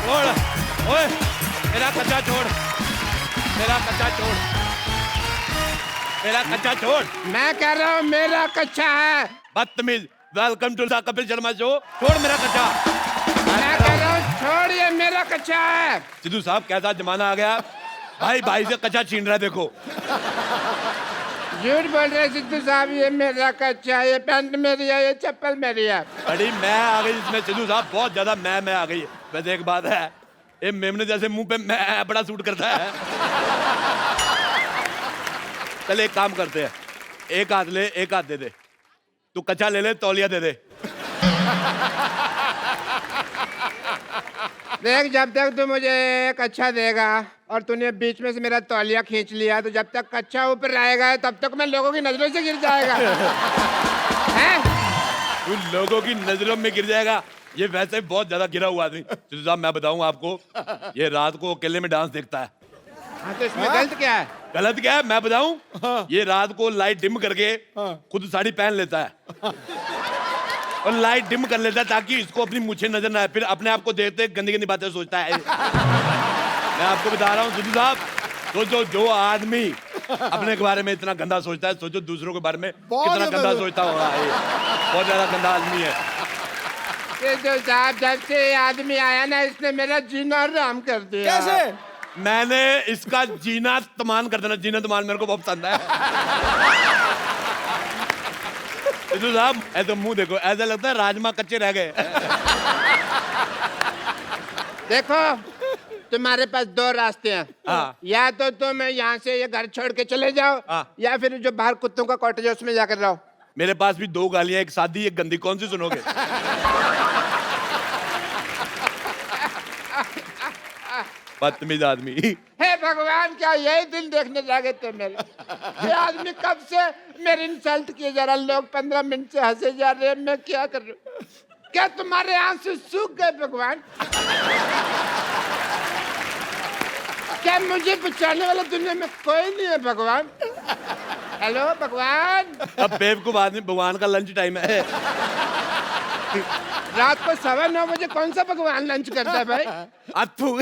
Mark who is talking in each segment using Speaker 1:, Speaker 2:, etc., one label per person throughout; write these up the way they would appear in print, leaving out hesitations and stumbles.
Speaker 1: छोड़, ओए मेरा कच्चा छोड़, मेरा कच्चा छोड़, मेरा कच्चा छोड़।
Speaker 2: मैं कह रहा हूँ मेरा कच्चा है।
Speaker 1: बदतमीज। Welcome to the Kapil Sharma show. छोड़ मेरा कच्चा।
Speaker 2: मैं कह रहा हूँ छोड़, ये मेरा कच्चा है।
Speaker 1: सिद्धू साहब कैसा जमाना आ गया, भाई भाई से कच्चा छीन रहा है। देखो
Speaker 2: झूठ बोल रहे सिद्धू साहब, ये मेरा कच्चा है, ये पैंट मेरी है, ये चप्पल मेरी है।
Speaker 1: बड़ी मैं आ गई इसमें सिद्धू साहब, बहुत ज्यादा मैं आ गई। वैसे एक बात है, ये मेमने जैसे मुंह पे मैं बड़ा सूट करता है। चल एक काम करते हैं, एक हाथ ले एक हाथ दे दे। तू कच्चा ले ले, तौलिया दे दे।
Speaker 2: देख, जब तक तू मुझे एक अच्छा देगा और तूने बीच में से मेरा तौलिया खींच लिया, तो जब तक कच्चा ऊपर रहेगा तब तक मैं लोगों की नजरों से गिर जाएगा। हैं?
Speaker 1: तू लोगों की नजरों में गिर जाएगा। ये वैसे बहुत ज्यादा गिरा हुआ आदमी। सिद्धू साहब मैं बताऊं आपको, ये रात को अकेले में डांस देखता है।
Speaker 2: हाँ, तो इसमें गलत क्या है?
Speaker 1: गलत क्या है मैं बताऊं? ये रात को लाइट डिम करके खुद साड़ी पहन लेता है और लाइट डिम कर लेता है ताकि इसको अपनी मूछें नजर ना आए। फिर अपने आप को देखते गंदी गंदी बातें सोचता है। मैं आपको बता रहा हूँ सिद्धू साहब, सोचो जो आदमी अपने के बारे में इतना गंदा सोचता है, सोचो दूसरों के बारे में कितना गंदा सोचता होगा। ये बहुत ज्यादा गंदा आदमी है।
Speaker 2: सिद्धू साहब, जब से ये आदमी आया ना, इसने मेरा जीना हराम कर दिया।
Speaker 3: कैसे?
Speaker 1: मैंने इसका जीना तमान कर देना, जीना तमान मेरे को बहुत पसंद है। सिद्धू साहब ऐसा मुंह देखो, ऐसा लगता है राजमा कच्चे रह गए।
Speaker 2: देखो, तुम्हारे पास दो रास्ते हैं।
Speaker 1: हाँ।
Speaker 2: या तो तुम यहाँ से ये घर छोड़ के चले जाओ,
Speaker 1: हाँ।
Speaker 2: या फिर जो बाहर कुत्तों का कॉटेज है उसमें जाकर रहो।
Speaker 1: मेरे पास भी दो गालियां, एक सादी एक गंदी, कौन सी सुनोगे? बदतमीज आदमी।
Speaker 2: हे भगवान, क्या यही दिन देखने लगे थे मेरे? ये आदमी कब से मेरी इंसल्ट किए जा रहा, लोग 15 मिनट से हंसे जा रहे हैं, मैं क्या कर रहा हूँ? क्या तुम्हारे आंसू सूख गए भगवान? क्या मुझे बचाने वाला दुनिया में कोई नहीं है भगवान? हेलो भगवान।
Speaker 1: अब बेवकूफ आदमी, भगवान का लंच टाइम है।
Speaker 2: रात को 9:15 बजे कौन सा भगवान लंच करता है भाई?
Speaker 1: अथू।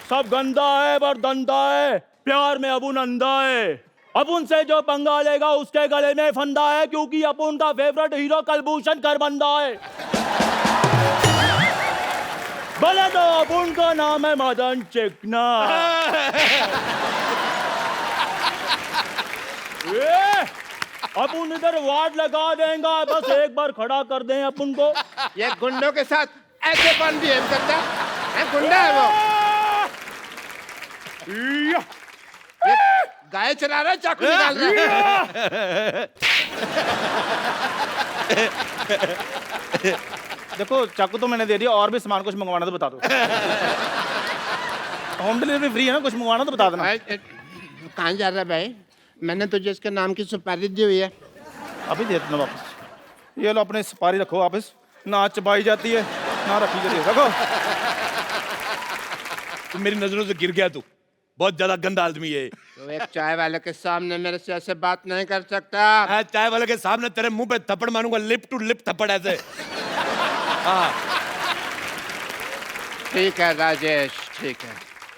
Speaker 3: सब गंदा है पर दंदा है, प्यार में अपुन अंधा है। अपुन से जो पंगा लेगा उसके गले में फंदा है, क्योंकि अपुन का फेवरेट हीरो कलभूषण खरबंदा है। भले तो अपुन का नाम है मदन चिकना। अपुन इधर वार्ड लगा देगा, बस एक बार खड़ा कर दें अपुन को।
Speaker 2: ये गुंडों के साथ ऐसे कौन बिहेव करता है? गुंडा है वो। ये गाय चला रहा है, चाकू निकाल रहा है।
Speaker 3: देखो, चाकू तो मैंने दे दिया, और भी सामान कुछ मंगवाना तो बता दो। होम डिलीवरी फ्री है ना, कुछ मंगवाना तो बता देना।
Speaker 2: कहाँ जा रहा है भाई? मैंने तुझे इसके नाम की सुपारी दी हुई है।
Speaker 3: अभी दे देना वापस। ये लो, अपने सुपारी रखो वापस। ना चबाई जाती है ना रखी जाती है, रखो।
Speaker 1: तू मेरी नजरों से गिर गया, तू बहुत ज्यादा गंदा आदमी है।
Speaker 2: तो एक चाय वाले के सामने मेरे से ऐसे बात नहीं कर सकता।
Speaker 1: मैं चाय वाले के सामने तेरे मुंह पे थप्पड़ मारूंगा, लिप टू लिप थप्पड़ ऐसे। हाँ
Speaker 2: ठीक है राजेश, ठीक है,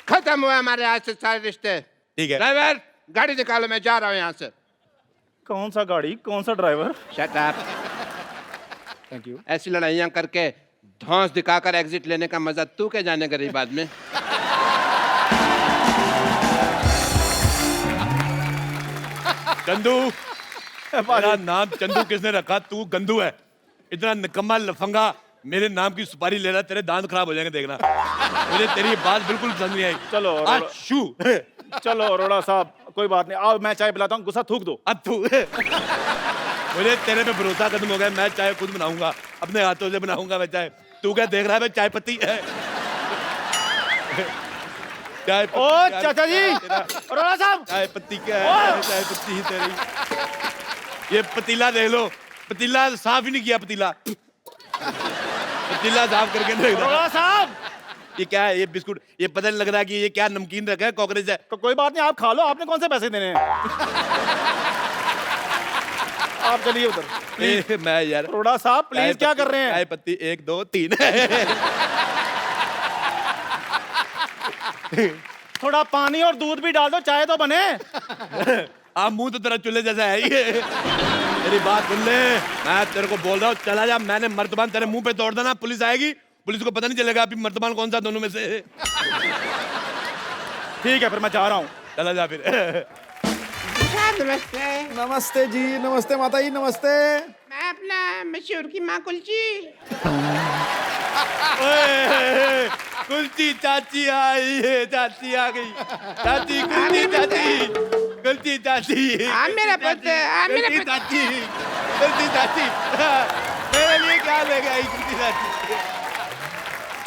Speaker 2: खत्म हुआ हमारे आज से सारे रिश्ते।
Speaker 1: ठीक है।
Speaker 2: ड्राइवर, गाड़ी निकालो, मैं जा रहा हूँ यहाँ से।
Speaker 3: कौन सा गाड़ी, कौन सा driver?
Speaker 2: Shut up.
Speaker 3: Thank you.
Speaker 2: ऐसी लड़ाइयाँ करके धौंस दिखाकर एग्जिट लेने का मजा तू क्या जाने गरीब आदमी।
Speaker 1: चंदू, मेरा नाम चंदू किसने रखा? तू गंदू है। इतना निकम्मा लफंगा मेरे नाम की सुपारी ले रहा, तेरे दांत खराब हो जाएंगे देखना। मुझे तेरी बात बिल्कुल पसंद नहीं आई।
Speaker 3: चलो
Speaker 1: अच्चू।
Speaker 3: चलो अरोड़ा साहब, कोई बात नहीं, आओ मैं चाय पिलाता हूँ, गुस्सा थूक दो।
Speaker 1: अथू। मुझे तेरे पे भरोसा खत्म हो गया। मैं चाय खुद बनाऊंगा, अपने हाथों से बनाऊंगा मैं चाय। तू क्या देख रहा है? मैं चाय पत्ती है। चाय पत्ती।
Speaker 3: ओ चाचा जी, अरोड़ा साहब,
Speaker 1: चाय पत्ती क्या है? चाय पत्ती ही तेरी। ये पतीला देख लो, पतीला साफ ही नहीं किया। पतीला साफ करके देख लो।
Speaker 3: अरोड़ा साहब,
Speaker 1: ये क्या है? ये बिस्कुट, ये पता नहीं लग रहा कि ये क्या नमकीन रखा है, कॉकरोच है।
Speaker 3: कोई बात नहीं, आप खा लो, आपने कौन से पैसे देने हैं? आप चलिए उधर।
Speaker 1: मैं यार
Speaker 3: अरोड़ा साहब प्लीज क्या कर रहे हैं?
Speaker 1: चाय पत्ती 1 2 3।
Speaker 3: थोड़ा पानी और दूध भी डाल दो, चाय तो बने।
Speaker 1: आप मुंह तो तेरा चूल्हे जैसा है ये। मेरी बात सुन ले, मैं तेरे को बोल रहा हूँ चला जा। मैंने मर्तबान तेरे मुंह पे तोड़ देना, पुलिस आएगी, पुलिस को पता नहीं चलेगा अभी मर्तबान कौन सा दोनों में से।
Speaker 3: ठीक है फिर मैं जा रहा हूँ।
Speaker 1: चला जा फिर।
Speaker 2: नमस्ते।
Speaker 4: नमस्ते जी, नमस्ते माता जी, नमस्ते।
Speaker 2: मैं अपना मशहूर की माँ कुलची।
Speaker 1: ओए, कुल्ची चाची आई है, चाची आ गई। चाची कुल्ची चाची, कुल्ची चाची।
Speaker 2: हाँ मेरा पुत्र, हाँ मेरा
Speaker 1: कुल्ची
Speaker 2: पुत्र।
Speaker 1: चाची, कुल्ची चाची। मेरे लिए क्या लेके आई कुल्ची चाची?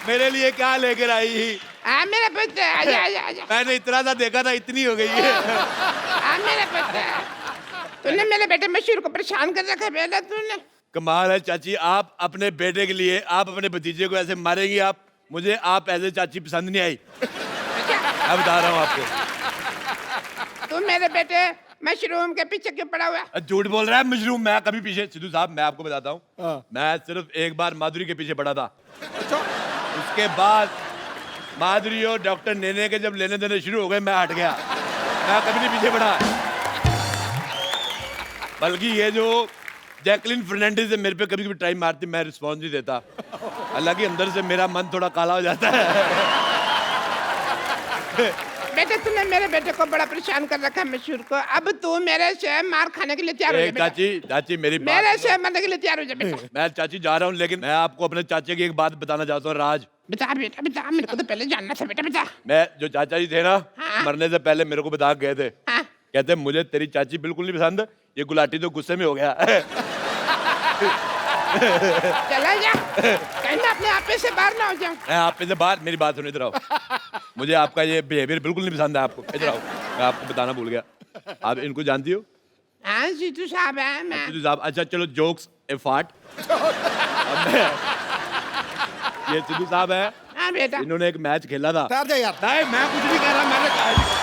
Speaker 1: मेरे लिए क्या लेकर आई?
Speaker 2: हाँ मेरा पुत्र, आजा आजा आजा।
Speaker 1: मैंने इतना सा देखा था, इतनी हो गई है।
Speaker 2: हाँ मेरा पुत्र। तूने मेरे बेटे मशहूर को परेशान कर रखा है बेटा तूने।
Speaker 1: कमाल है चाची, आप अपने बेटे के लिए, आप अपने भतीजे को ऐसे मारेंगी आप? मुझे आप ऐसे चाची पसंद नहीं आई। मैं बता रहा हूँ आपको।
Speaker 2: तू मेरे बेटे मशरूम के पीछे क्यों पड़ा हुआ है?
Speaker 1: झूठ बोल रहा है मशरूम? मैं कभी पीछे, सिद्धू साहब मैं आपको बताता हूँ,
Speaker 4: हाँ।
Speaker 1: मैं सिर्फ एक बार माधुरी के पीछे पड़ा था। उसके बाद माधुरी और डॉक्टर नेने के जब लेने देने शुरू हो गए, मैं हट गया। मैं कभी नहीं पीछे पड़ा। बल्कि ये जो जैकलिन फर्नांडिस है, मेरे पे कभी कभी टाइम मारती, मैं रिस्पॉन्स नहीं देता। हालांकि अंदर से मेरा मन थोड़ा काला हो जाता है।
Speaker 2: बेटे तूने मेरे बेटे को बड़ा परेशान कर रखा है मशहूर को। अब तू मेरे से मार खाने के लिए तैयार हो जा बेटा।
Speaker 1: चाची, चाची मेरी बात
Speaker 2: मेरे
Speaker 1: सुनो।
Speaker 2: से मरने के लिए तैयार हो जा बेटा।
Speaker 1: मैं चाची जा रहा हूँ, लेकिन मैं आपको अपने चाचे की एक बात बताना चाहता हूँ। राज,
Speaker 2: बता बेटा बता, मेरे को तो पहले जानना था बेटा बता।
Speaker 1: मैं जो चाचा जी थे ना,
Speaker 2: हाँ।
Speaker 1: मरने से पहले मेरे को बता के गए थे।
Speaker 2: हाँ।
Speaker 1: कहते मुझे तेरी चाची बिल्कुल नहीं पसंद, ये गुलाटी तो गुस्से में हो गया।
Speaker 2: चला जा, कहीं मैं अपने आप से बाहर ना हो जाऊं।
Speaker 1: मैं आप पे से बाहर, मेरी बात सुनो, इधर आओ। मुझे आपका ये बिहेवियर बिल्कुल नहीं पसंद है आपको। इधर आओ, मैं आपको बताना भूल गया। आप इनको जानती हो?
Speaker 2: हाँ जीतू साहब है मैं।
Speaker 1: सिद्धू साहब, अच्छा चलो जोक्स ए फाट। ये सिद्धू साहब है,
Speaker 2: हाँ बेटा।
Speaker 1: इन्होंने एक मैच खेला था।
Speaker 4: ठहर जा यार।
Speaker 1: नहीं मैं कुछ नहीं कह रहा, मैंने कहा।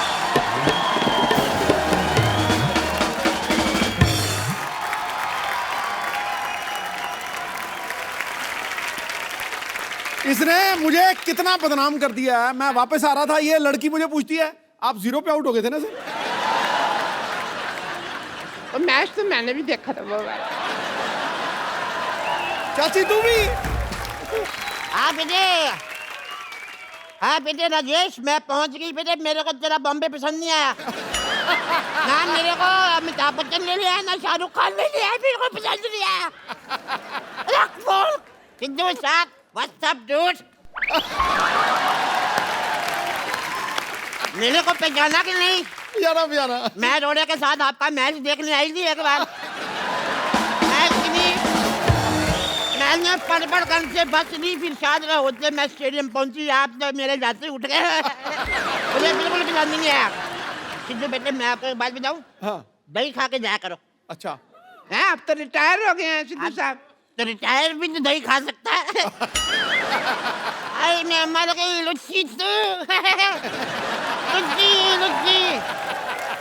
Speaker 4: इसने मुझे कितना बदनाम कर दिया है। मैं वापस आ रहा था, ये लड़की मुझे पूछती है आप 0 पे आउट हो गए थे ना सर?
Speaker 2: तो मैच तो मैंने भी देखा था वो वाला।
Speaker 4: चाची तू भी?
Speaker 5: हाँ बेटे, हाँ बेटे राजेश, मैं पहुंच गई बेटे। मेरे को तेरा बॉम्बे पसंद नहीं आया ना। मेरे को अमिताभ बच्चन ले लिया, ना शाहरुख खान ले लिया, मेरे को पसंद नहीं आया। रख फोन। सिद्धू साहब, व्हाट्स अप डूड? मेरे को पहचाना कि नहीं?
Speaker 4: यारा प्यारा।
Speaker 5: मैं रोड़े के साथ आपका मैच देखने आई थी एक बार। मैंने पड़पड़गंज से बस ली, फिर शायद होते मैं स्टेडियम पहुंची, आप तो मेरे जाते उठ गए। मुझे बिल्कुल पसंद नहीं आया। सिद्धू बेटे मैं आपको एक बात बताऊं,
Speaker 4: हाँ
Speaker 5: दही खा के जाया करो।
Speaker 4: अच्छा।
Speaker 2: हैं अब तो रिटायर हो गए हैं सिद्धू साहब।
Speaker 5: तो रिटायर भी तो दही खा सकता है। आई मैं मर गई लुच्ची तू। लुच्ची लुच्ची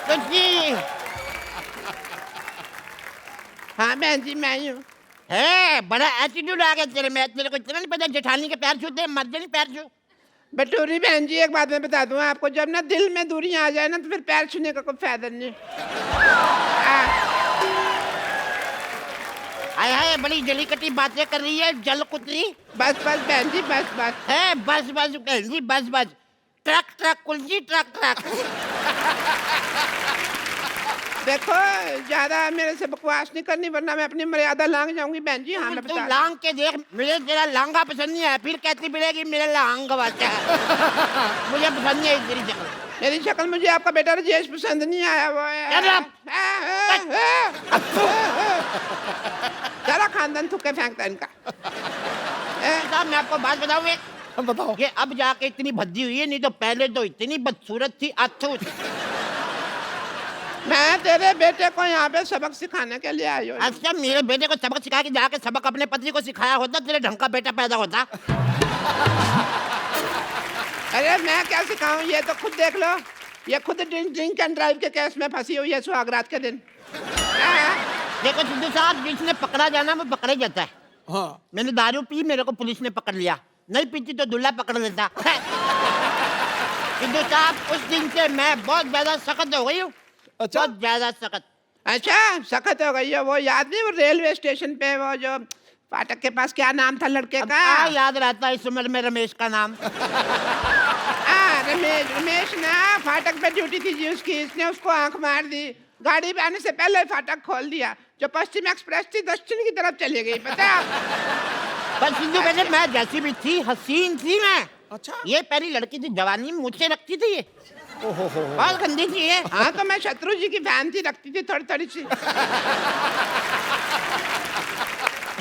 Speaker 5: लुच्ची।
Speaker 2: हाँ बहन जी मैं ही हूँ।
Speaker 5: है बड़ा एटीट्यूड आ गया तेरे में। तेरे को इतना नहीं पता जेठानी के पैर छूते मर्दे नहीं पैर छू।
Speaker 2: बटूरी बहन जी एक बात मैं बता दूं आपको, जब ना दिल में दूरियां आ जाए ना तो फिर पैर छूने का कोई फायदा नहीं।
Speaker 5: आय हाय बड़ी जली कटी बातें कर रही है जल कुतरी।
Speaker 2: बस बस बहन जी बस बस।
Speaker 5: है बस बस बहन जी बस बस। ट्रक ट्रक कुलजी ट्रक ट्रक।
Speaker 2: देखो ज्यादा मेरे से बकवास नहीं करनी वरना मैं अपनी मर्यादा लांग जाऊंगी बहन जी। हाँ मैं
Speaker 5: तू
Speaker 2: बता।
Speaker 5: लांग के देख, मुझे तेरा लांगा पसंद नहीं है, फिर कहती मिलेगी मेरा लांग बच्चा। मुझे पसंद नहीं है तेरी शक्ल।
Speaker 2: मेरी शक्ल मुझे आपका बेटा राजेश पसंद नहीं आया। वो सारा खानदान थुक्के फेंकता है इनका।
Speaker 5: साहब मैं आपको बात बताऊं एक,
Speaker 4: बताओ।
Speaker 5: ये अब जाके इतनी भद्दी हुई है, नहीं तो पहले तो इतनी बदसूरत थी। अथू
Speaker 2: मैं तेरे बेटे को यहाँ पे सबक सिखाने के लिए आई हूँ।
Speaker 5: अच्छा मेरे बेटे को सबक सिखा के जाके सबक अपने पति को सिखाया होता, तेरे ढंग का बेटा पैदा होता।
Speaker 2: अरे मैं क्या सिखाऊं, ये तो खुद देख लो। ये खुद ड्रिंक एंड ड्राइव के केस में फंसी हुई है सुहागरात के दिन।
Speaker 5: देखो सिद्धू साहब, जिसने पकड़ा जाना वो पकड़ा ही जाता है।
Speaker 4: हाँ
Speaker 5: मैंने दारू पी, मेरे को पुलिस ने पकड़ लिया, नहीं पीती तो दूल्हा पकड़ लेता। सिद्धू साहब, उस दिन से मैं बहुत ज्यादा सख्त हो गई हूँ।
Speaker 4: अच्छा।
Speaker 5: बहुत ज्यादा सख्त।
Speaker 2: अच्छा सख्त हो गई है। वो याद नहीं, वो रेलवे स्टेशन पे वो जो फाटक के पास क्या नाम था लड़के
Speaker 5: अब
Speaker 2: का?
Speaker 5: क्या याद रहता है इस उम्र में रमेश का नाम?
Speaker 2: रमेश ना फाटक पे ड्यूटी थी जी उसकी, इसने उसको आंख मार दी, गाड़ी पे आने से पहले ही फाटक खोल दिया। जो पश्चिम एक्सप्रेस थी दक्षिण की तरफ चली गई, पता है आपको?
Speaker 5: पर सिद्धू बेटे, मैं जैसी भी थी हसीन थी मैं।
Speaker 4: अच्छा।
Speaker 5: ये पहली लड़की थी, जवानी में मुझसे रखती थी ये। बहुत गंदी थी ये।
Speaker 2: हाँ तो मैं शत्रु जी की फैन थी, रखती थी थोड़ी थोड़ी सी।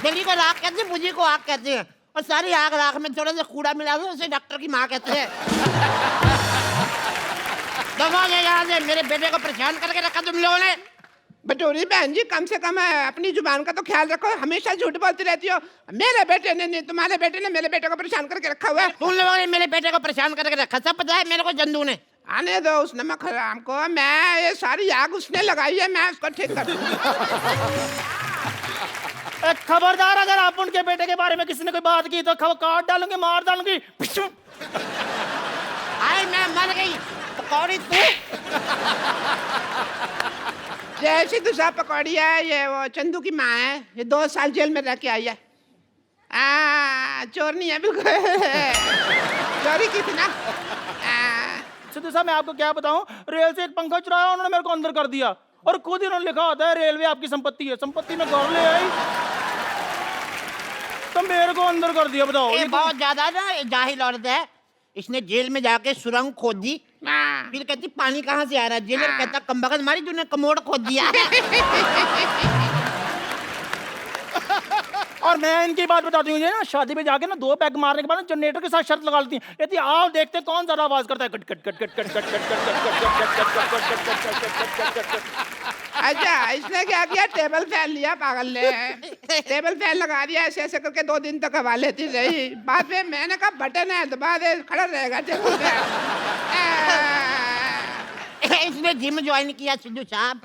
Speaker 5: दिल्ली को राख कहते हैं, मुझे को आग कहते हैं, और सारी आग राख में थोड़ा सा कूड़ा मिला दो, उसे डॉक्टर की माँ कहते हैं। दबा ले यहाँ से, मेरे बेटे को परेशान करके रखा तुम लोगों ने।
Speaker 2: बटोरी बहन जी, कम से कम अपनी जुबान का तो ख्याल रखो, हमेशा झूठ बोलती रहती हो। मेरे बेटे ने नहीं, तुम्हारे बेटे ने मेरे बेटे को परेशान करके रखा हुआ है।
Speaker 5: तुम लोगों ने मेरे बेटे को परेशान करके रखा, सब पता है मेरे को जंदू ने।
Speaker 2: आने दो उस नमक हराम को, मैं ये सारी आग उसने लगाई है, मैं उसको ठीक कर दूंगा।
Speaker 3: खबरदार, अगर आप उनके बेटे के बारे में किसी ने कोई बात की तो काट डालूंगी, मार डालूंगी।
Speaker 5: आए मैं मर गई, पकौड़ी तू।
Speaker 2: जैसी दूसरा पकौड़ी है, ये वो चंदू की माँ है, ये 2 साल जेल में रह के आई है। चोर नहीं है बिल्कुल। चोरी की थी ना।
Speaker 3: सिद्धू साहब, मैं आपको क्या बताऊं, रेल से एक पंखा चुराया उन्होंने, मेरे को अंदर कर दिया, और खुद ही उन्होंने लिखा होता है रेलवे आपकी संपत्ति है, संपत्ति में घर ले आई तो मेरे को अंदर कर दिया। बताओ,
Speaker 5: ये बहुत ज्यादा ना जाहिल औरत है। इसने जेल में जाके सुरंग खोद दी, फिर कहती पानी कहाँ से आ रहा है। जेलर कहता कमबख्त मारी तूने कमोड खोद दिया।
Speaker 3: और मैं इनकी बात बताती हूँ, ना शादी में जाके ना 2 पैग मारने के बाद जनरेटर के साथ शर्त लगा लेती है, कहती आओ देखते कौन ज्यादा आवाज करता है, cut cut cut cut cut cut cut cut cut cut.
Speaker 2: अच्छा, इसने क्या किया, टेबल फैन लिया पागल ने, टेबल फैन लगा दिया, ऐसे ऐसे करके 2 दिन तक हवा लेती रही। बाद में मैंने कहा बटन है दबा दे, खड़ा रहेगा टेबल फैन।
Speaker 5: इसने जिम ज्वाइन किया सिद्धू साहब।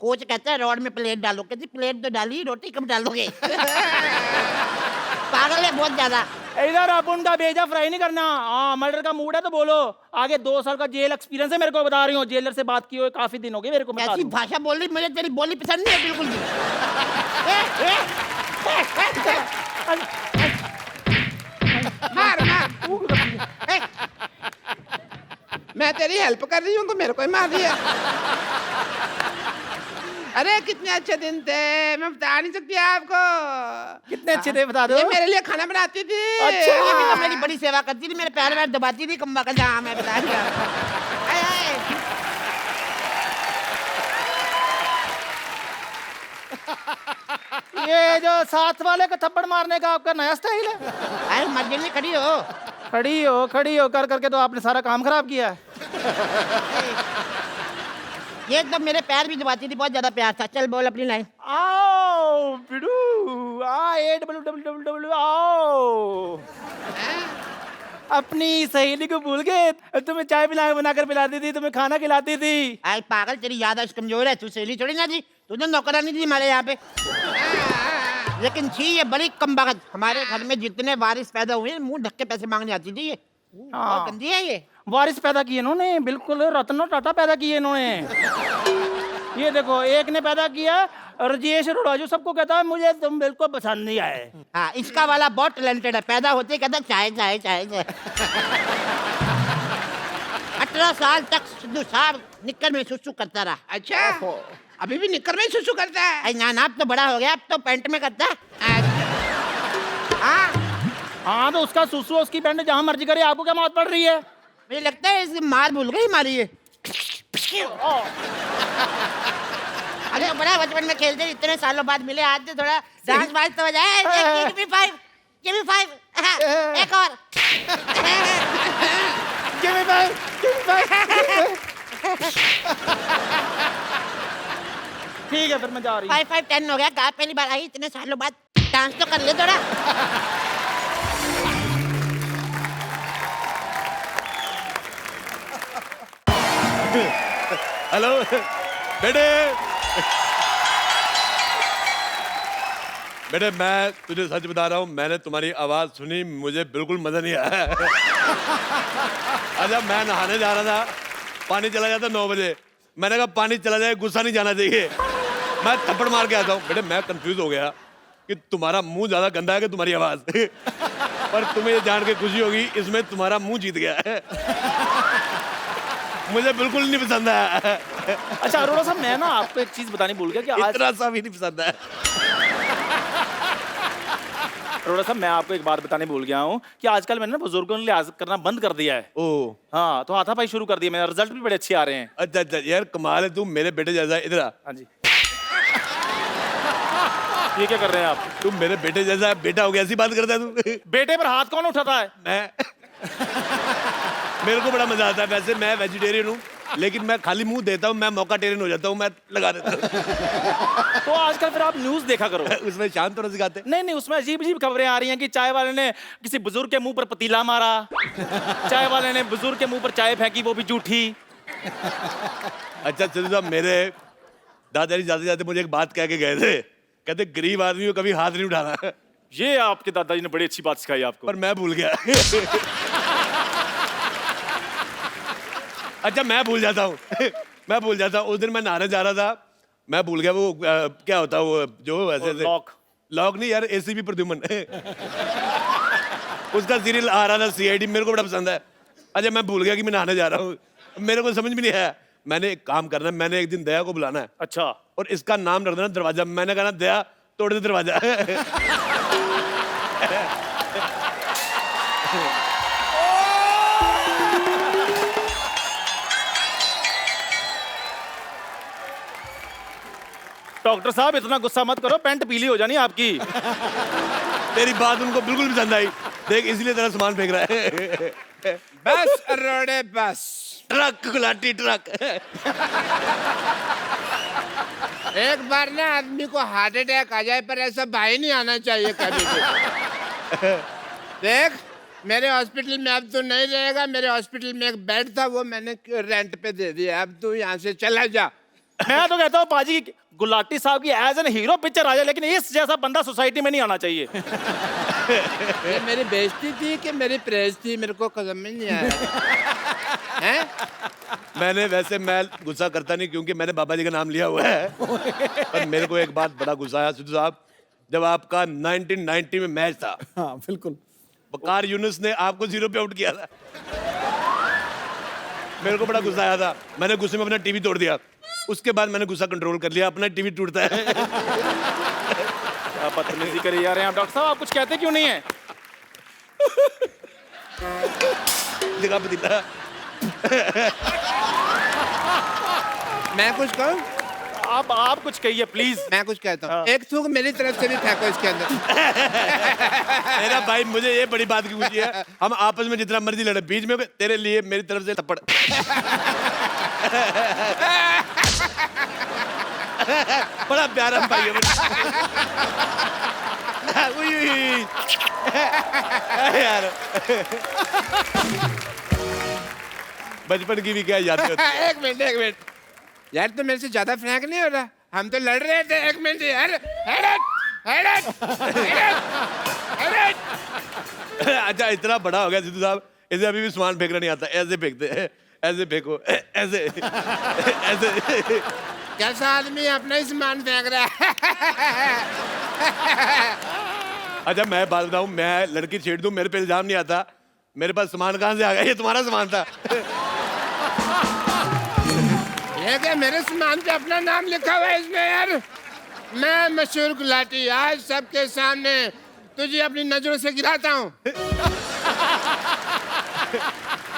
Speaker 5: कोच कहता है रॉड में प्लेट डालो, कहती प्लेट तो डाली, रोटी कब डालोगे? पागल है बहुत ज्यादा।
Speaker 3: इधर आप उनका भेजा फ्राई नहीं करना। हाँ, मर्डर का मूड है तो बोलो। आगे 2 साल का जेल एक्सपीरियंस है, मेरे को बता रही हूँ, जेलर से बात की हुई काफी दिन हो गए मेरे को।
Speaker 5: ऐसी भाषा बोल रही, मुझे तेरी बोली पसंद नहीं है बिल्कुल भी।
Speaker 2: मार मार, मैं तेरी हेल्प कर रही हूँ तो मेरे को ही मार दिया। अरे कितने अच्छे दिन थे, मैं बता नहीं सकती आपको।
Speaker 3: कितने अच्छे थे बता दो।
Speaker 2: ये मेरे लिए खाना बनाती थी।
Speaker 3: अच्छा।
Speaker 5: ये भी तो मेरी बड़ी सेवा करती थी, मेरे पैर वैर दबाती थी, कम्बा का जहाँ मैं बता दिया।
Speaker 3: ये जो साथ वाले को थप्पड़ मारने का आपका नया स्टाइल है।
Speaker 5: अरे मर्जी में खड़ी हो,
Speaker 3: खड़ी हो कर करके तो आपने सारा काम खराब किया है।
Speaker 5: ये एकदम मेरे पैर भी दबाती थी, बहुत ज्यादा प्यार था। चल बोल अपनी लाइन।
Speaker 3: आओ बिडू, AWWW आओ। अपनी सहेली को भूल गए, तुम्हें चाय बनाकर पिलाती थी, तुम्हें खाना खिलाती थी।
Speaker 5: आई पागल, तेरी याददाश्त कमजोर है, तू सहेली थोड़ी ना थी, तूने नौकरानी थी हमारे यहाँ पे। लेकिन थी ये बड़ी कमबख्त। हमारे घर में जितने वारिस पैदा हुए, मुंह ढक के पैसे मांगने आती थी ये। बहुत गंदी है ये।
Speaker 3: वारिस पैदा किए इन्होंने, बिल्कुल रत्न टाटा पैदा किए इन्होंने। ये देखो, एक ने पैदा किया राजेश रोड़ाजू, सबको कहता है मुझे तुम बिल्कुल पसंद नहीं आए।
Speaker 5: हाँ, इसका वाला बहुत टैलेंटेड है, पैदा होते ही कहता चाय चाय चाय चाय। 18 साल तक सिद्धू साहब निक्कर में सुसु करता रहा।
Speaker 2: अच्छा, अभी भी निक्कर में सुसु करता है?
Speaker 5: अरे ना, अब तो बड़ा हो गया, अब तो पैंट में करता है।
Speaker 3: हाँ तो उसका सुसु उसकी पैंट जहाँ मर्जी करे, आपको क्या मौत पड़ रही है?
Speaker 5: मुझे लगता है इसकी मार भूल गई हमारी ये। अरे बड़ा बचपन में खेलते, इतने सालों बाद मिले, आज तो थोड़ा डांस वांस तो बजाए। Give me five, give me five, एक और।
Speaker 3: Give me five, give me five। ठीक है, फिर मैं जा रही हूँ।
Speaker 5: 5 5 10 हो गया, कहा पहली बार आई इतने सालों बाद, डांस तो कर ले थोड़ा।
Speaker 1: हेलो बेटे, बेटे मैं तुझे सच बता रहा हूँ, मैंने तुम्हारी आवाज सुनी, मुझे बिल्कुल मजा नहीं आया। अच्छा मैं नहाने जा रहा था, पानी चला जाता 9 बजे, मैंने कहा पानी चला जाए गुस्सा नहीं जाना चाहिए, मैं थप्पड़ मार के आता हूँ। बेटे मैं कंफ्यूज हो गया कि तुम्हारा मुंह ज्यादा गंदा है कि तुम्हारी आवाज। पर तुम्हें ये जान के खुशी होगी, इसमें तुम्हारा मुंह जीत गया है। मुझे बिल्कुल नहीं पसंद है।
Speaker 3: अच्छा अरोड़ा साहब, मैं ना आपको एक चीज बतानी भूल गया कि आज
Speaker 1: इतना सा भी नहीं पसंद है।
Speaker 3: अरोड़ा साहब, मैं आपको एक बात बताने भूल गया हूँ कि आजकल मैंने ना बुजुर्गों ने लिहाज करना बंद कर दिया है।
Speaker 1: ओ
Speaker 3: हाँ, तो हाथापाई शुरू कर दिया, मेरे रिजल्ट भी बड़े अच्छे आ रहे हैं।
Speaker 1: अच्छा अच्छा यार कमाल है, तू मेरे बेटे जैसा है। इधर आ।
Speaker 3: हाँ जी। ये क्या कर रहे हैं आप?
Speaker 1: तू मेरे बेटे जैसा बेटा हो गया, ऐसी बात करता है तू।
Speaker 3: बेटे पर हाथ कौन उठाता है?
Speaker 1: मैं मेरे को बड़ा मजा आता है। वैसे मैं वेजिटेरियन हूँ, लेकिन मैं खाली मुंह देता हूँ, मैं मौका टेरियन हो जाता हूँ, मैं लगा देता हूँ।
Speaker 3: तो आजकल फिर आप न्यूज देखा करो।
Speaker 1: उसमें शांत थोड़ा सिखाते।
Speaker 3: नहीं नहीं, उसमें अजीब अजीब खबरें आ रही हैं कि चाय वाले ने किसी बुजुर्ग के मुंह पर पतीला मारा, चाय वाले ने बुजुर्ग के मुंह पर चाय फेंकी, वो भी झूठी।
Speaker 1: अच्छा चलो साहब, मेरे दादाजी जाते जाते मुझे एक बात कह के गए थे, कहते गरीब आदमी को कभी हाथ नहीं उठाना।
Speaker 3: ये आपके दादाजी ने बड़ी अच्छी बात सिखाई आपको।
Speaker 1: पर मैं भूल गया। अच्छा मैं भूल जाता हूँ। मैं भूल जाता हूँ। उस दिन मैं नहाने जा रहा था, मैं भूल गया वो क्या होता है वो जो ऐसे
Speaker 3: लॉक
Speaker 1: लॉक नहीं यार, एसीपी प्रद्युमन। उसका सीरियल आ रहा था सीआईडी, मेरे को बड़ा पसंद है। अच्छा मैं भूल गया कि मैं नहाने जा रहा हूँ, मेरे को समझ में नहीं आया। मैंने एक काम करना है, मैंने एक दिन दया को बुलाना है।
Speaker 3: अच्छा,
Speaker 1: और इसका नाम रख देना दरवाजा। मैंने कहा ना दया तोड़ दे दरवाजा।
Speaker 3: डॉक्टर साहब इतना गुस्सा मत करो, पैंट पीली हो जानी आपकी।
Speaker 1: तेरी बात उनको बिल्कुल पसंद आई, देख इसलिए तेरा सामान फेंक रहा है।
Speaker 2: बस अरोड़े बस।
Speaker 1: Truck Gulati truck.
Speaker 2: एक बार ना आदमी को हार्ट अटैक आ जाए, पर ऐसा भाई नहीं आना चाहिए कभी भी। देख मेरे हॉस्पिटल में अब तू नहीं रहेगा, मेरे हॉस्पिटल में एक बेड था, वो मैंने रेंट पे दे दिया, अब तू यहाँ से चला जा।
Speaker 3: मैं तो कहता हूँ पाजी, गुलाटी साहब की एज एन हीरो पिक्चर आ जाए, लेकिन इस जैसा बंदा सोसाइटी में नहीं आना चाहिए।
Speaker 2: ये मेरी बेइज्जती थी कि मेरी प्रेज थी, मेरे को कसम में नहीं आया। हैं?
Speaker 1: मैंने वैसे मैं गुस्सा करता नहीं, क्योंकि मैंने बाबा जी का नाम लिया हुआ है। पर मेरे को एक बात बड़ा गुस्सा आया सिद्धू साहब, जब आपका 1990 में मैच था।
Speaker 4: हाँ बिल्कुल।
Speaker 1: वकार यूनुस ने आपको 0 पे आउट किया था। मेरे को बड़ा गुस्सा आया था, मैंने गुस्से में अपना टीवी तोड़ दिया। उसके बाद मैंने गुस्सा कंट्रोल कर लिया, अपना टीवी टूटता है।
Speaker 3: आप बदतमीजी करे जा रहे हैं डॉक्टर साहब, आप कुछ कहते क्यों नहीं है?
Speaker 1: जगह पतीला।
Speaker 2: मैं कुछ कहूँ?
Speaker 3: आप कुछ कहिए प्लीज।
Speaker 2: मैं कुछ कहता हूँ। एक थूक मेरी तरफ से भी फेंको इसके अंदर।
Speaker 1: मेरा भाई मुझे ये बड़ी बात की खुशी है, हम आपस में जितना मर्जी लड़े, बीच में तेरे लिए मेरी तरफ से थप्पड़। बड़ा प्यारा भाई है। उई, उई। यार बचपन की भी क्या यादें होती हैं।
Speaker 2: एक मिनट यार, तो मेरे से ज्यादा फ्रैंक नहीं हो रहा, हम तो लड़ रहे थे। एक मिनट यार।
Speaker 1: अच्छा इतना बड़ा हो गया सिद्धू साहब, इसे अभी भी सामान फेंकना नहीं आता। ऐसे फेंकते हैं, ऐसे फेंको, ऐसे ऐसे।
Speaker 2: कैसा आदमी अपना ही सामान फेंक रहा है।
Speaker 1: अच्छा मैं बात बताऊं, मैं लड़की छेड़ दूं, मेरे पे इल्जाम नहीं आता। मेरे पास सामान कहाँ से आ गया? ये तुम्हारा सामान था।
Speaker 2: ये क्या मेरे सामान पे अपना नाम लिखा हुआ है इसमें यार? मैं मशहूर गुलाटी आज सबके सामने तुझे अपनी नजरों से गिराता हूँ।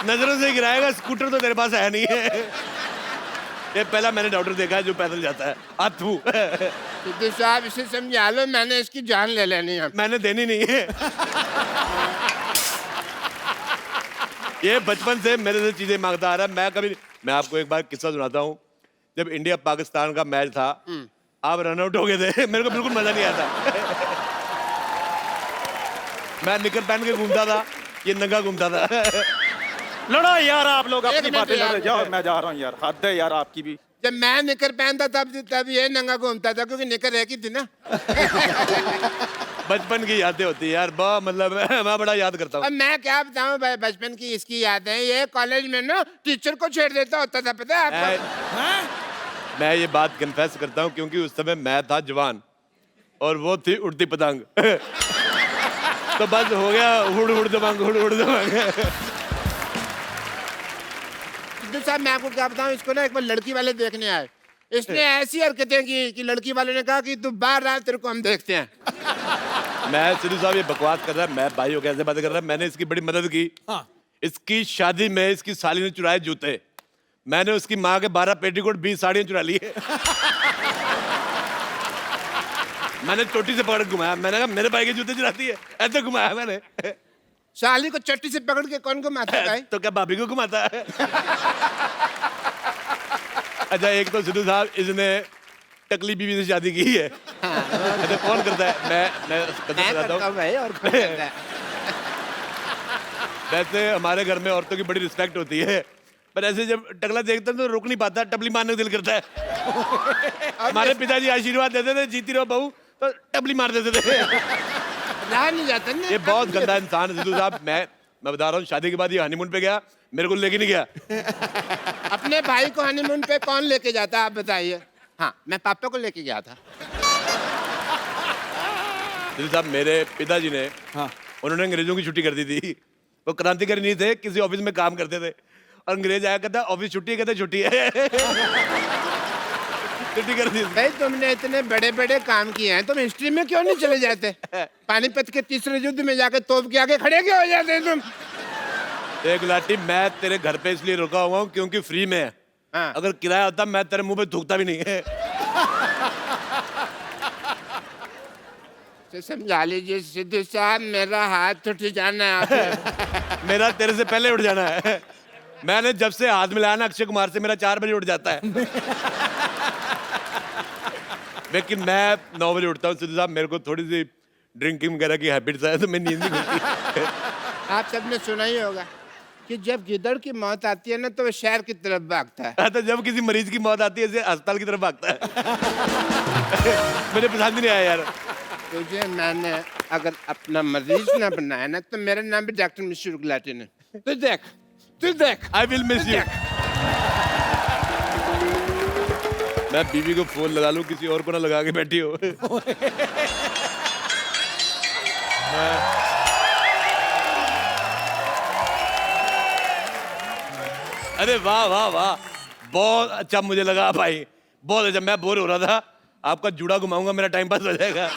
Speaker 1: नजरों से गिराएगा? स्कूटर तो तेरे पास है नहीं है। ये पहला मैंने डॉक्टर देखा है जो पैदल जाता है। आथू।
Speaker 2: सिद्धू साहब इसे समझा लो, मैंने इसकी जान ले लेनी है।
Speaker 1: मैंने देनी नहीं है। ये बचपन से मेरे से चीजें मांगता आ रहा है। मैं आपको एक बार किस्सा सुनाता हूँ। जब इंडिया पाकिस्तान का मैच था, आप रन आउट हो गए थे, मेरे को बिल्कुल मजा नहीं आता। मैं निकर पहन के घूमता था, ये नंगा घूमता था।
Speaker 3: लड़ो यार आप लोग अपनी
Speaker 2: मिनट
Speaker 3: बातें
Speaker 2: यार।
Speaker 3: लड़ो, जाओ मैं जा रहा हूँ यार। हद है यार आपकी भी।
Speaker 2: जब मैं निकर पहनता तब ये नंगा घूमता था, क्योंकि निकर एक ही थी ना।
Speaker 1: बचपन की यादें होती है यार, बहुत मतलब मैं बड़ा याद करता हूँ।
Speaker 2: अब मैं क्या बताऊं भाई, बचपन की इसकी यादें। ये कॉलेज में ना टीचर को छेड़ देता होता था, पता है आपको?
Speaker 1: मैं ये बात कन्फेस करता हूँ क्योंकि उस समय मैं था जवान और वो थी उड़ती पतंग। तो बस हो गया, हुड़ हुड़ दबंग, हुड़ हुड़ दबंग।
Speaker 2: सिद्धू साहब मैं आपको क्या बताऊं, इसको ना एक बार लड़की वाले देखने आए, इसने ऐसी हरकतें की कि लड़की वाले ने कहा कि तू बाहर आ, तेरे को हम देखते हैं।
Speaker 1: मैं सिद्धू साहब ये बकवास कर रहा है, मैं भाई हो कैसे बात कर रहा है। मैंने इसकी बड़ी मदद की।
Speaker 4: हाँ।
Speaker 1: इसकी शादी में इसकी साली ने चुराए जूते, मैंने उसकी माँ के 12 पेटीकोट 20 साड़ियाँ चुरा ली है। मैंने चोटी से पकड़ के घुमाया, मैंने कहा मेरे भाई के जूते चुराती है, ऐसे घुमाया मैंने।
Speaker 2: साली को चट्टी से पकड़ के कौन घुमाता है भाई?
Speaker 1: तो क्या भाभी को घुमाता है? अच्छा एक तो सिद्धू साहब इसने टकली बीवी से शादी की है। अच्छा कौन करता है? मैं
Speaker 2: करता हूं भाई, और कौन करता है?
Speaker 1: वैसे हमारे घर में औरतों की बड़ी रिस्पेक्ट होती है, पर ऐसे जब टकला देखते हैं तो रुक नहीं पाता, टपली मारने को दिल करता है। हमारे पिताजी आशीर्वाद देते थे, जीती रहो बहू, तो टपली मार देते थे।
Speaker 2: रहा नहीं जाता ना।
Speaker 1: ये बहुत गंदा इंसान है सिद्धू साहब। मैं बता रहा हूँ, शादी के बाद ये हनीमून पे गया, मेरे को लेके नहीं गया।
Speaker 2: अपने भाई को हनीमून पे कौन लेके जाता, आप बताइए? हाँ, मैं पापा को लेके गया था।
Speaker 1: सिद्धू साहब मेरे पिताजी ने,
Speaker 4: हाँ।
Speaker 1: उन्होंने अंग्रेजों की छुट्टी कर दी थी। वो क्रांतिकारी नहीं थे, किसी ऑफिस में काम करते थे, और अंग्रेज आया कहता ऑफिस छुट्टी है, कहते छुट्टी है। छुट्टी कर दी।
Speaker 2: भाई तुमने इतने बड़े बड़े काम किए हैं, तुम हिस्ट्री में क्यों नहीं चले जाते? पानीपत के तीसरे युद्ध में जाके तोप के आगे खड़े क्यों हो जाते तुम?
Speaker 1: एक लाठी, मैं तेरे घर पे इसलिए रुका हुआ हूँ क्योंकि फ्री में है।
Speaker 2: हाँ।
Speaker 1: अगर किराया होता मैं तेरे मुंह पे थूकता भी नहीं है।
Speaker 2: तो समझा लीजिए सिद्धू साहब, मेरा हाथ उठ जाना है आपसे।
Speaker 1: मेरा तेरे से पहले उठ जाना है। मैंने जब से हाथ मिलाया ना अक्षय कुमार से, मेरा 4 बजे उठ जाता है। लेकिन मैं 9 बजे उठता हूँ सिद्धू साहब, मेरे को थोड़ी सी ड्रिंकिंग वगैरह की हैबिट्स है, तो मैं नींद नहीं खुलती।
Speaker 2: आप सबने सुना ही होगा कि जब गिदड़ की मौत आती है ना, तो वो शहर की तरफ भागता है।
Speaker 1: तो जब किसी मरीज की मौत आती है ऐसे अस्पताल की तरफ भागता है। मुझे पसंद नहीं आया यार।
Speaker 2: तुझे मैंने अगर अपना मरीज ना बनाया ना, तो मेरा नाम भी डॉक्टर मिश्र गुलाटी ने। तू देख
Speaker 1: आई विल मिस यू। मैं बीवी को फोन लगा लूं, किसी और को ना लगा के बैठी हो। अरे वाह वाह वाह, बहुत अच्छा मुझे लगा भाई, बहुत अच्छा। मैं बोर हो रहा था, आपका जूड़ा घुमाऊंगा, मेरा टाइम पास हो जाएगा।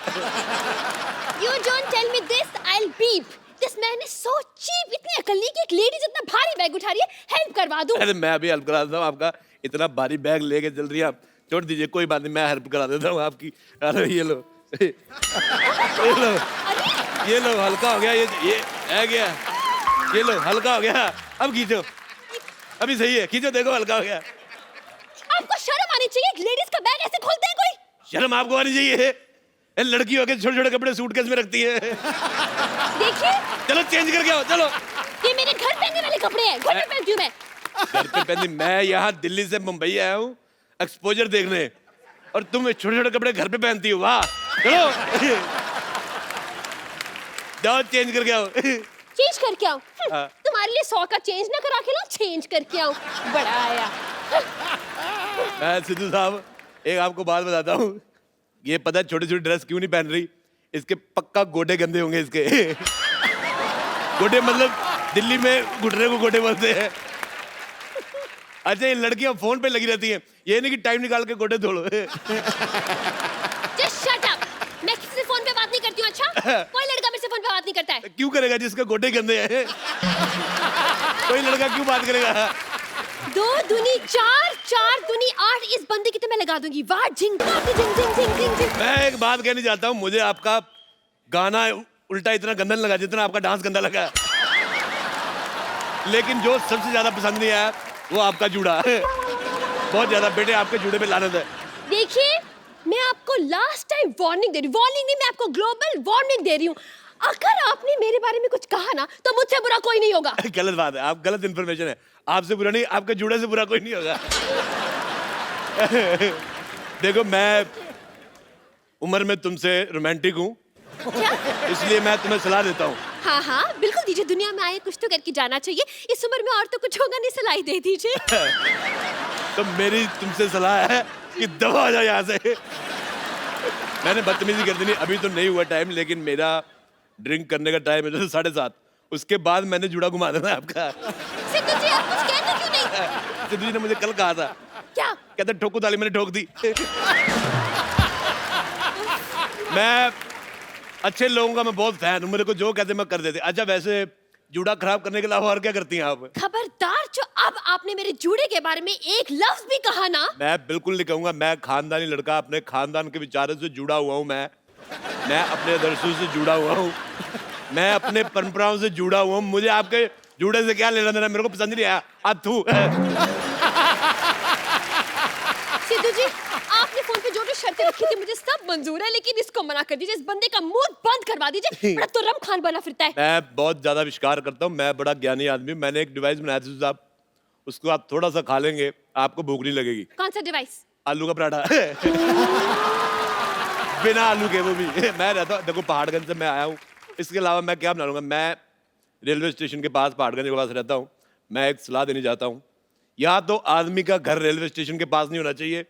Speaker 6: You don't tell me this, I'll beep. This man is so cheap. इतनी अकली कि एक लेडी जितना भारी बैग उठा रही है, हेल्प करवा दूं।
Speaker 1: अरे मैं अभी हेल्प करा देता हूँ आपका, इतना भारी बैग लेके चल रही है आप, छोड़ दीजिए, कोई बात नहीं, मैं हेल्प करा देता हूँ आपकी। अरे ये लो, ये लो, ये लो, हल्का हो गया, ये है गया, ये लो हल्का हो गया। अब खींचो, अभी सही है, खींचो, देखो हल्का हो गया।
Speaker 6: आपको शर्म आनी चाहिए, एक लेडीज का बैग ऐसे खोलते हैं कोई?
Speaker 1: शर्म आपको आनी चाहिए, ये लड़की होके छोटे छोटे कपड़े सूटकेस में रखती है।
Speaker 6: देखिए,
Speaker 1: चलो चेंज करके आओ, चलो।
Speaker 6: ये मेरे घर पहनने वाले कपड़े हैं, घर पे पहनती हूँ मैं।
Speaker 1: घर पे पहनती, मैं यहाँ दिल्ली से मुंबई आया हूँ एक्सपोजर देखने, और तुम छोटे छोटे कपड़े घर पे पहनती हो, वाह। चलो जाओ चेंज करके आओ।
Speaker 6: चेंज करके आओ?
Speaker 1: हाँ।
Speaker 6: तुम्हारे लिए 100 का चेंज ना करा के लो, चेंज करके आओ। बड़ा आया।
Speaker 1: मैं सिद्धू साहब एक आपको बात बताता हूँ, ये पता है छोटी छोटी ड्रेस क्यों नहीं पहन रही? इसके पक्का गोडे गंदे होंगे इसके। गोडे मतलब दिल्ली में घुटने को गोडे बोलते हैं। अच्छा ये लड़कियां फोन पे लगी रहती हैं, ये नहीं कि टाइम निकाल के गोडे धो लो।
Speaker 6: Just shut up. मैं किसी से फोन पे बात नहीं करती हूँ, अच्छा? कोई लड़का मेरे से फोन पे बात नहीं करता है।
Speaker 1: क्यों करेगा जिसके गोडे गंदे हैं? कोई लड़का क्यों बात करेगा?
Speaker 6: 2 दूनी 4, 4 दूनी 8, इस बंदे की तो मैं लगा दूंगी। वाह झिंका जिंग जिंग जिंग जिंग जिंग।
Speaker 1: मैं एक बात कहना चाहता हूँ, मुझे आपका गाना उल्टा इतना गंदा नहीं लगा जितना आपका डांस गंदा लगा। लेकिन जो सबसे ज्यादा पसंद नहीं आया वो आपका जूड़ा है, बहुत ज्यादा। बेटे आपके जूड़े पे लानत है।
Speaker 6: देखिए, मैं आपको लास्ट टाइम वार्निंग दे रही हूँ, वार्निंग नहीं, मैं आपको ग्लोबल वार्निंग दे रही हूँ। अगर आपने मेरे बारे में कुछ कहा ना, तो मुझसे बुरा कोई नहीं होगा।
Speaker 1: गलत बात है, आप गलत इन्फॉर्मेशन है, आपसे बुरा नहीं, आपके जूड़े से बुरा कोई नहीं होगा। देखो मैं उम्र में तुमसे रोमांटिक हूँ,
Speaker 6: क्या?
Speaker 1: इसलिए मैं तुम्हें सलाह देता हूँ।
Speaker 6: हाँ हाँ बिल्कुल दीजिए, दुनिया में आए कुछ तो करके जाना चाहिए। इस उम्र में और तो कुछ होगा नहीं, सलाह दे दीजिए।
Speaker 1: तो मेरी तुमसे सलाह है कि दबा आ जाओ यहाँ से। मैंने बदतमीजी कर दी नहीं, अभी तो नहीं हुआ टाइम, लेकिन मेरा ड्रिंक करने का टाइम है तो 7:30, उसके बाद मैंने जुड़ा घुमा देना है आपका।
Speaker 6: सिद्धू जी आप कुछ कहते क्यों नहीं?
Speaker 1: सिद्धू जी ने मुझे कल कहा था,
Speaker 6: क्या?
Speaker 1: कहते ठोको ताली, मैंने ठोक दी। मैं अच्छे लोगों का मैं बहुत फैन हूँ, मेरे को जो कहते मैं कर देते। अच्छा वैसे जूड़ा खराब करने के अलावा और क्या करती हैं आप?
Speaker 6: खबरदार, जो अब आपने मेरे जूड़े के बारे में एक लफ्ज भी कहा ना।
Speaker 1: मैं बिल्कुल नहीं कहूंगा, मैं खानदानी लड़का, अपने खानदान के विचारों से जुड़ा हुआ हूँ। मैं अपने आदर्शों से जुड़ा हुआ हूँ, मैं अपने परंपराओं से जुड़ा हुआ हूँ। मुझे आपके जूड़े से क्या लेना देना, मेरे को पसंद नहीं आया। अथू
Speaker 6: सिद्धू जी आपने फोन पे जो भी शर्तें रखी थी मुझे सब मंजूर है, लेकिन इसको मना कर दीजिए, इस बंदे का मुंह बंद करवा दीजिए, बड़ा तुर्रम खान बना फिरता है।
Speaker 1: मैं बहुत ज्यादा विश्वास करता हूँ, मैं बड़ा ज्ञानी आदमी हूँ। मैंने एक डिवाइस बनाया था साहब, उसको आप थोड़ा सा खा लेंगे आपको भूख नहीं लगेगी।
Speaker 6: कौन सा डिवाइस?
Speaker 1: आलू का पराठा। बिना आलू के, वो भी। मैं रहता हूँ, देखो पहाड़गंज से मैं आया हूँ, इसके अलावा मैं क्या बना लूंगा। मैं रेलवे स्टेशन के पास, पहाड़गंज के पास रहता हूँ। मैं एक सलाह देनी चाहता हूँ, या तो आदमी का घर रेलवे स्टेशन के पास नहीं होना चाहिए,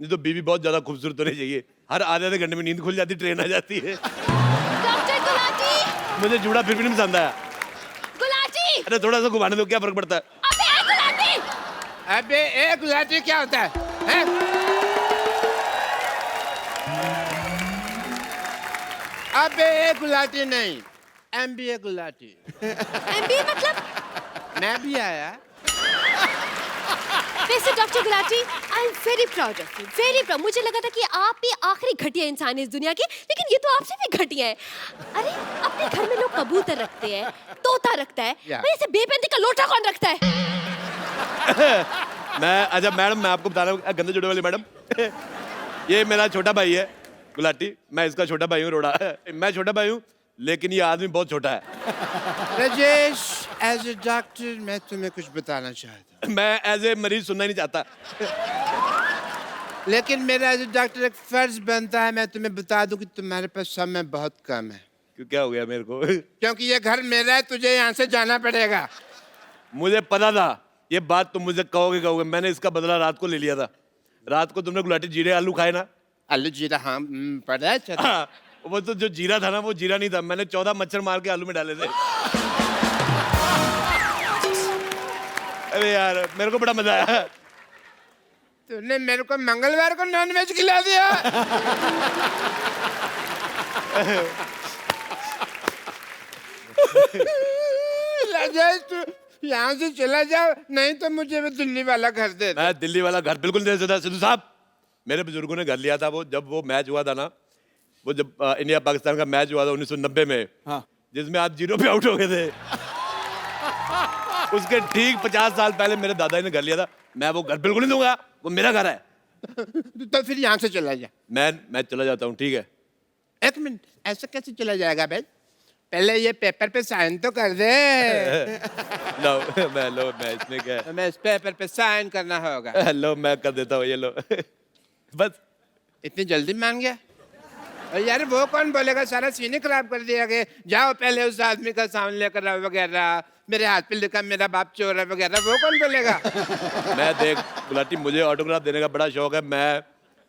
Speaker 1: नहीं तो बीवी बहुत ज्यादा खूबसूरत होनी चाहिए। हर आधे घंटे में नींद खुल जाती, ट्रेन आ जाती है।
Speaker 6: डॉक्टर गुलाटी।
Speaker 1: मुझे जूड़ा फिर भी नहीं पसंद आया।
Speaker 6: गुलाटी।
Speaker 1: अरे थोड़ा सा घुमाने दो, क्या फर्क पड़ता है?
Speaker 6: अबे गुलाटी।
Speaker 2: अबे एक गुलाटी क्या होता है? हैं? अबे एक गुलाटी नहीं, MBA गुलाटी।
Speaker 6: MBA मतलब?
Speaker 2: मैं भी आया।
Speaker 6: वैसे doctor Gulati I am very proud of you, very proud. मुझे लगा था कि आप ही आखिरी घटिया इंसान है इस दुनिया की, लेकिन ये तो आपसे भी घटिया है। अरे अपने घर में लोग कबूतर रखते हैं, तोता रखता है, भाई ऐसे बेपैंती का लोटा कौन रखता है?
Speaker 1: मैं, अच्छा मैडम मैं आपको बता रहा हूँ, गंदे जुड़े वाली मैडम, ये मेरा छोटा भाई है गुलाटी, मैं इसका छोटा भाई हूँ रोड़ा। मैं छोटा भाई हूँ, लेकिन ये आदमी बहुत छोटा है।
Speaker 2: राजेश, एज ए डॉक्टर मैं तुम्हें कुछ बताना चाहता हूँ।
Speaker 1: मैं एज ए मरीज सुनना ही नहीं चाहता।
Speaker 2: लेकिन मेरा एज ए डॉक्टर एक फर्ज बनता है, मैं तुम्हें बता दूं कि तुम्हारे पास समय बहुत कम है।
Speaker 1: क्यों, क्या हो गया मेरे को?
Speaker 2: क्योंकि ये घर मेरा है, तुझे यहाँ से जाना पड़ेगा।
Speaker 1: मुझे पता था ये बात तुम मुझे कहोगे। मैंने इसका बदला रात को ले लिया था। रात को तुमने गुलाटी जीरे आलू खाए ना?
Speaker 2: आलू जीरा, हाँ पड़ा है। चल।
Speaker 1: हाँ, वो तो जो जीरा था ना वो जीरा नहीं था, मैंने 14 मच्छर मार के आलू में डाले थे। अरे यार मेरे को बड़ा मजा आया।
Speaker 2: तूने मेरे को मंगलवार को नॉनवेज खिला दिया। राजेश तू यहाँ से चला जा, नहीं तो मुझे वो दिल्ली वाला घर दे दे।
Speaker 1: मैं दिल्ली वाला घर बिल्कुल नहीं दे सकता सिद्धू साहब। मेरे बुजुर्गों ने घर लिया था, वो जब वो मैच हुआ था ना, वो जब इंडिया पाकिस्तान का मैच हुआ था 1990 में,
Speaker 4: हाँ।
Speaker 1: जिसमें आप 0 पे आउट हो गए थे। उसके ठीक 50 साल पहले मेरे दादाजी ने घर लिया था। मैं वो घर बिल्कुल नहीं दूंगा, वो मेरा घर है।
Speaker 2: तो फिर यहाँ से चला जा।
Speaker 1: मैं चला जाता हूँ, ठीक है?
Speaker 2: एक मिनट, ऐसे कैसे चला जाएगा भाई? पहले ये पेपर पे साइन तो कर दे।
Speaker 1: लो मैं इसमें क्या है?
Speaker 2: हमें इस पेपर पे साइन करना होगा।
Speaker 1: लो मैं कर देता हूँ, ये लो। बस
Speaker 2: इतनी जल्दी मान गया? और यार वो कौन बोलेगा, सारा सीन खराब कर दिया कि जाओ पहले उस आदमी का सामान लेकर आओ वगैरह, मेरे हाथ पे लिखा मेरा बाप चोर है वगैरह, वो कौन बोलेगा?
Speaker 1: मैं देख गुलाटी, मुझे ऑटोग्राफ देने का बड़ा शौक है। मैं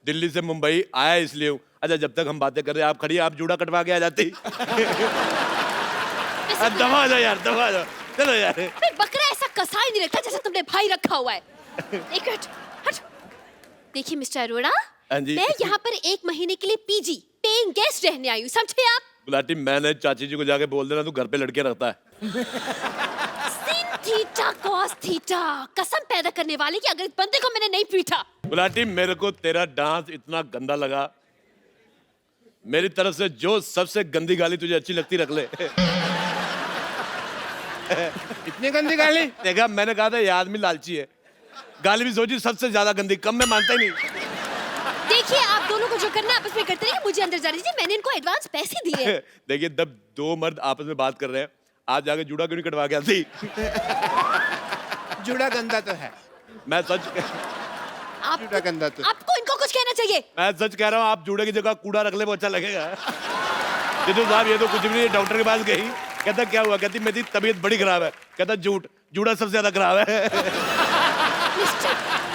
Speaker 1: दिल्ली से मुंबई आया इसलिए हूँ। अच्छा जब तक हम बातें कर रहे हैं आप खड़ी, आप जूड़ा कटवा के आ जाती। दबा जाओ यार, दबा जाओ, चलो यार।
Speaker 6: फिर बकरा ऐसा कसाई नहीं रखा जैसे तुमने भाई रखा हुआ है। एक मिनट, हट। देखिए मिस्टर अरोड़ा,
Speaker 1: हाँ जी।
Speaker 6: मैं यहाँ पर 1 महीने के लिए पीजी पेइंग गेस्ट रहने आई हूँ, समझे आप?
Speaker 1: गुलाटी मैंने चाची जी को जाके बोल देना तू घर पे लड़कियां रखता है।
Speaker 6: सिन थीटा कॉस थीटा, कसम पैदा करने वाले की, अगर इस बंदे को मैंने नहीं पीटा।
Speaker 1: गुलाटी मेरे को तेरा डांस इतना गंदा लगा, मेरी तरफ से जो सबसे गंदी गाली तुझे अच्छी लगती रख ले।
Speaker 2: इतनी गंदी गाली?
Speaker 1: देखा, मैंने कहा था ये आदमी लालची है। गाली भी सोची सबसे ज्यादा गंदी, कम में मानता ही नहीं।
Speaker 6: देखिए आप दोनों को जो करना है आपस में करते रहिए, मुझे अंदर जाने दीजिए, मैंने इनको एडवांस पैसे दिए हैं।
Speaker 1: देखिए जब 2 मर्द आपस में बात कर रहे हैं, आप जाके जूड़ा क्यों नहीं कटवा के आती?
Speaker 2: जुड़ा गंदा तो है।
Speaker 1: मैं सच
Speaker 2: जूड़ा गंदा तो
Speaker 6: आपको इनको कुछ कहना चाहिए।
Speaker 1: मैं सच कह रहा हूँ, आप जूड़े की जगह कूड़ा रख ले वो अच्छा लगेगा। जितू साहब ये तो कुछ भी नहीं, डॉक्टर के पास गई, कहता क्या हुआ, कहती मेरी तबीयत बड़ी खराब है, कहता जूड़ा सबसे ज्यादा खराब है।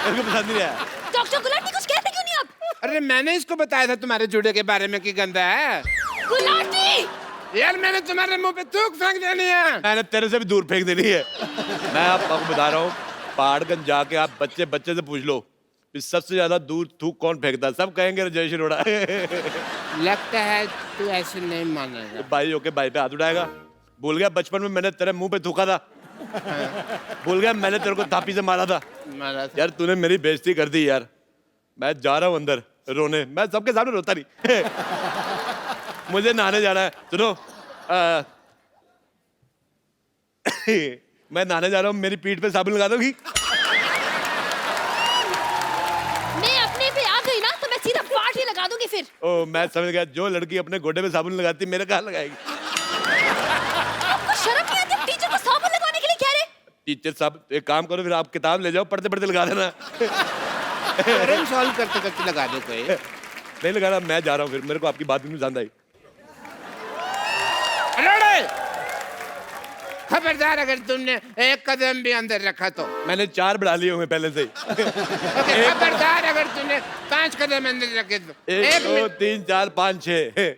Speaker 1: मेरे को पसंद नहीं आया।
Speaker 6: डॉक्टर गुलाटी कुछ कहते क्यों नहीं आप?
Speaker 2: अरे मैंने इसको बताया था तुम्हारे जूड़े के बारे में कि गंदा है।
Speaker 6: गुलाटी
Speaker 2: यार मैंने तुम्हारे मुंह पे थूक फेंक देनी है।
Speaker 1: मैंने तेरे से भी दूर फेंक देनी है। मैं आपको बता रहा हूँ, पहाड़गंज जाके आप बच्चे से पूछ लो कि सबसे ज्यादा दूर थूक कौन फेंकता है, सब कहेंगे राजेश अरोड़ा।
Speaker 2: लगता है तू ऐसे नहीं मानेगा।
Speaker 1: भाई होके भाई पे हाथ उठाएगा। भूल गया बचपन में मैंने तेरे मुंह पे थूका था, भूल गया मैंने तेरे को थापी से मारा था। यार तूने मेरी बेइज्जती कर दी यार। मैं जा रहा हूँ अंदर रोने, मैं सबके सामने रोता नहीं। मुझे नहाने जाना है। सुनो मैं नहाने जा रहा हूँ, मेरी पीठ पे साबुन लगा दोगी?
Speaker 6: मैं अपने पे आ गई ना तो मैं सीधा पार्ट ही लगा दूंगी फिर।
Speaker 1: ओ मैं समझ गया, जो लड़की अपने गोडे पे साबुन लगाती मेरे कहाँ लगाएगी?
Speaker 6: आपको शर्म नहीं आती? टीचर को साबुन लगाने के लिए कह रहे?
Speaker 1: टीचर साहब एक काम करो, फिर आप किताब ले जाओ, पढ़ते पढ़ते लगा देना।
Speaker 2: प्रॉब्लम सॉल्व करते करते लगा दे कोई।
Speaker 1: नहीं लगाना, मैं जा रहा हूँ फिर, मेरे को आपकी बात भी पसंद आई।
Speaker 2: खबरदार अगर तुमने एक कदम भी अंदर रखा तो।
Speaker 1: मैंने 4 बढ़ा लिए होंगे पहले से ही।
Speaker 2: खबरदार अगर तुमने 5 कदम अंदर रखे तो।
Speaker 1: 1 2 3 4 5 6।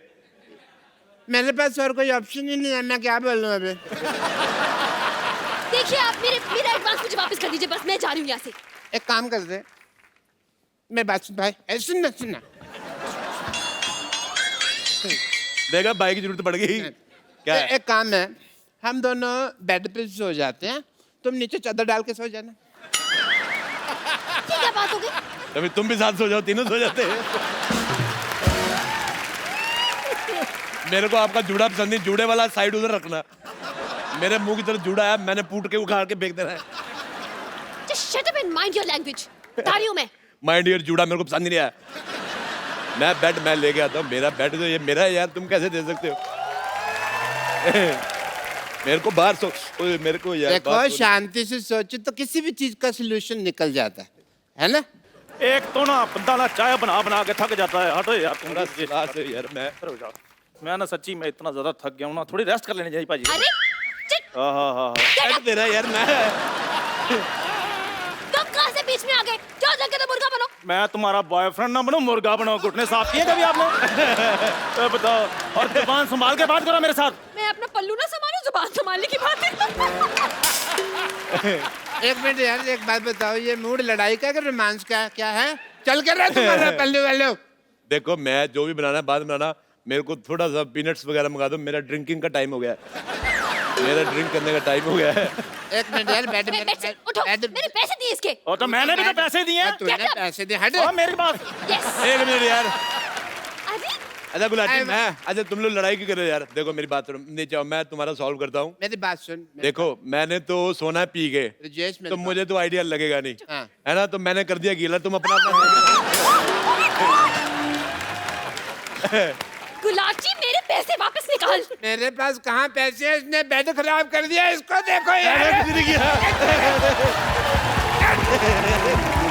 Speaker 2: मेरे पास और कोई ऑप्शन ही नहीं है, मैं क्या बोलूं अभी।
Speaker 6: देखिए आप मेरा एडवांस मुझे वापस कर दीजिए, बस मैं जा रही हूँ यहाँ से।
Speaker 2: एक काम कर दे, मैं बात सुन भाई, सुनना सुनना।
Speaker 1: देखा भाई की जरूरत पड़ गई। क्या है?
Speaker 2: एक काम है, हम दोनों बेड पे सो जाते हैं, तुम नीचे चादर डाल के सो जाना।
Speaker 6: ये क्या बात हो गई?
Speaker 1: तभी तुम भी साथ सो जाओ, तीनों सो जाते हैं। मेरे को आपका जूड़ा पसंद नहीं, जूड़े वाला साइड उधर रखना। मेरे मुंह की तरफ जूड़ा है, मैंने पूट के उखाड़ के फेंक देना है।
Speaker 6: Just shut up and mind your language। बता रही हूँ मैं।
Speaker 1: माइंड योर जूड़ा मेरे को पसंद नहीं आया। मैं बेड मैं ले गया था, मेरा बेड तो ये मेरा है यार, तुम कैसे दे सकते हो? मेरे को बाहर सो, मेरे को यार
Speaker 2: देखो शांति से सोचो तो किसी भी चीज का सोल्यूशन निकल जाता है ना?
Speaker 3: एक तो ना बंदा ना चाय बना बना के थक जाता है। हटो यार तुम।
Speaker 1: यार
Speaker 3: मैं ना सच्ची में इतना ज्यादा थक गया हूँ ना, थोड़ी रेस्ट कर लेनी चाहिए भाजी।
Speaker 6: अरे चिट,
Speaker 3: हाँ
Speaker 1: बेड तेरा यार। मैं
Speaker 6: तुम कहाँ से बीच में आ गए? जाओ जाके तो मुर्गा बनो।
Speaker 3: मैं तुम्हारा बॉयफ्रेंड ना बनूं, मुर्गा बनो। घुटने साफ किए कभी आपने? बताओ। और जुबान संभाल के बात करो मेरे साथ।
Speaker 6: मैं अपना पल्लू ना संभालूं, जुबान संभालने की बात है।
Speaker 2: एक मिनट यार, एक बात बताओ, ये मूड लड़ाई का रोमांस का क्या है? चल कर रहा तुम्हारा पल्लू वालो।
Speaker 1: देखो मैं जो भी बनाना है बाद में बनाना, मेरे को थोड़ा सा पीनट्स वगैरह मंगा दो, मेरा ड्रिंकिंग का टाइम हो गया है। मेरा ड्रिंक करने का टाइम हो गया है।
Speaker 2: एक मिनट यार, बैठ
Speaker 6: बेड से उठो, मैंने पैसे दिए इसके।
Speaker 3: और तो मैंने भी तो पैसे दिए हैं।
Speaker 2: तूने पैसे दे, हट।
Speaker 3: और मेरी बात।
Speaker 6: यस।
Speaker 1: एक मिनट यार।
Speaker 6: अरे
Speaker 1: अच्छा गुलाटी, मैं अच्छा तुम लोग लड़ाई क्यों कर रहे हो यार? देखो मेरी बात सुनो, नीचे आओ, मैं तुम्हारा सॉल्व करता हूँ।
Speaker 2: मेरी बात सुन।
Speaker 1: देखो मैंने तो सोना पी के,
Speaker 2: राजेश,
Speaker 1: तो मुझे तो आइडिया लगेगा नहीं,
Speaker 2: हाँ।
Speaker 1: है ना? तो मैंने कर दिया गीला, तुम अपना
Speaker 6: गुलाटी मेरे पैसे वापस निकाल।
Speaker 2: मेरे पास कहाँ पैसे हैं? इसने बेड खराब कर दिया, इसको देखो यार।
Speaker 1: अपना